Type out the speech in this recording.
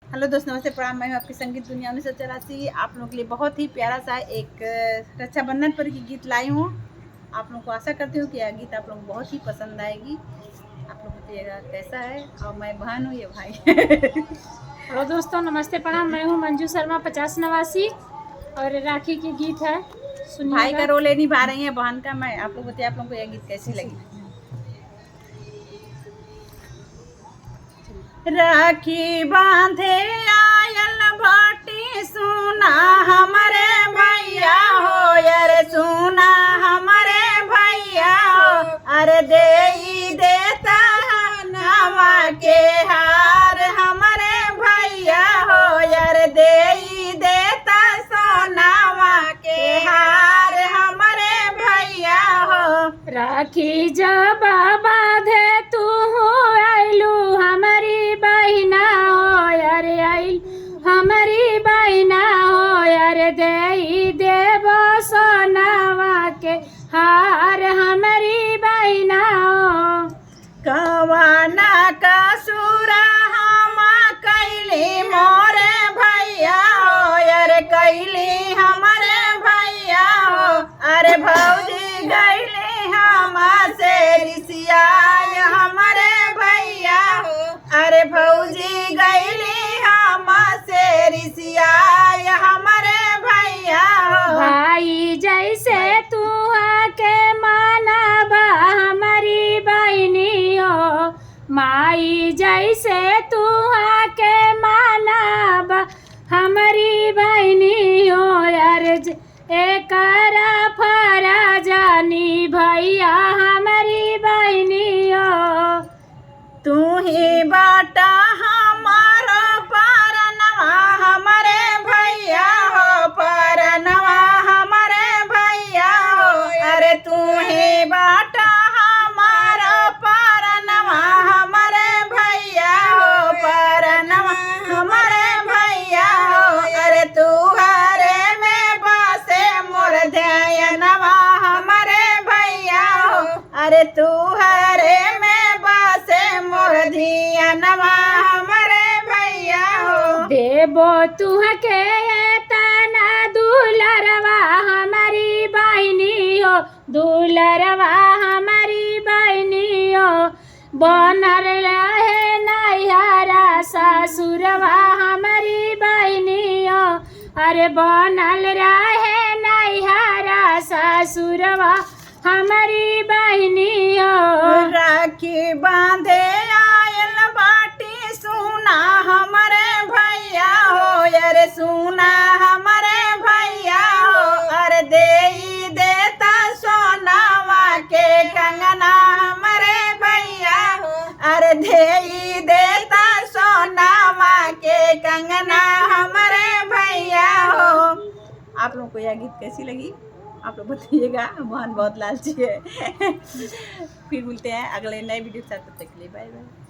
Hello दोस्त, नमस्ते, प्रणाम। मैं हूँ आपकी संगीत दुनिया 1984। आप लोगों के लिए बहुत ही प्यारा सा एक रक्षाबंधन पर की गीत लाई हूँ। आप लोगों को आशा करती हूँ कि यह गीत आप लोगों को बहुत ही पसंद आएगी। आप लोग बताइएगा कैसा है। और मैं बहन हूँ, ये भाई। हेलो दोस्तों, नमस्ते, प्रणाम। मैं हूँ मंजू शर्मा 50 नवासी और राखी की गीत है, सुनिएगा। भाई का रोल नहीं निभा रही है, बहन का। मैं आप लोग बताइए, आप लोगों को यह गीत कैसी लगी। राखी बांधे आयल बाटी, सुना हमारे भैया हो, यार सुना हमारे भैया हो। अरे दे देता नवा के हार हमारे भैया हो, यार दे देता सोनावा के हार हमारे भैया हो। राखी जब बांधे तू हो आइलू हमारी बहिना हो, यार आइल हमारी बहिना हो, यार दे देव सोनावा के हार हमारी बहिना हो। कवाना का सुरा हम कैली मोरे भैया हो, यार कैली हमारे भैया हो। अरे भौजी गैली हम से रिसिया हमारे भैया हो। अरे भौजी गैली हम से रिसिया हमारे भैया हो। भाई जैसे तू आके मानबा हमारी बहनी हो, माई जैसे तू आके मानबा हमारी बहनी हो, यार एकरा फराजानी भैया हमारी बहनी हो। तू ही बाटा हमारा परनवा हमारे भैया हो, परनवा हमारे भैया हो। अरे तू ही बाटा हमारा परनवा हमारे भैया हो, परनवा हमारे भैया हो। अरे तू हरे में बसे मोर ध्यानवा हमारे भैया हो। अरे तू हरे में बसे मोर धियानवा हमारे भैया हो। देबो तुहके तना दुलरवा हमारी बहनी हो, दुलरवा हमारी बहनी हो। बनर रहे नैहरा ससुरवा हमारी बहनी हो, अरे बनल रहे नैहरा ससुरवा हमारी बहनी हो। राखी बांधे आयल बाटी, सुना हमारे भैया हो, यार सुना हमारे भैया हो। अरे दे देता सोनावा के कंगना हमारे भैया हो। अरे दे देता सोनावा के कंगना हमारे भैया हो। आप लोगों को यह गीत कैसी लगी, आप लोग बताइएगा। बहन बहुत लालची है। फिर मिलते हैं अगले नए वीडियो के साथ, तब तक के लिए बाय बाय।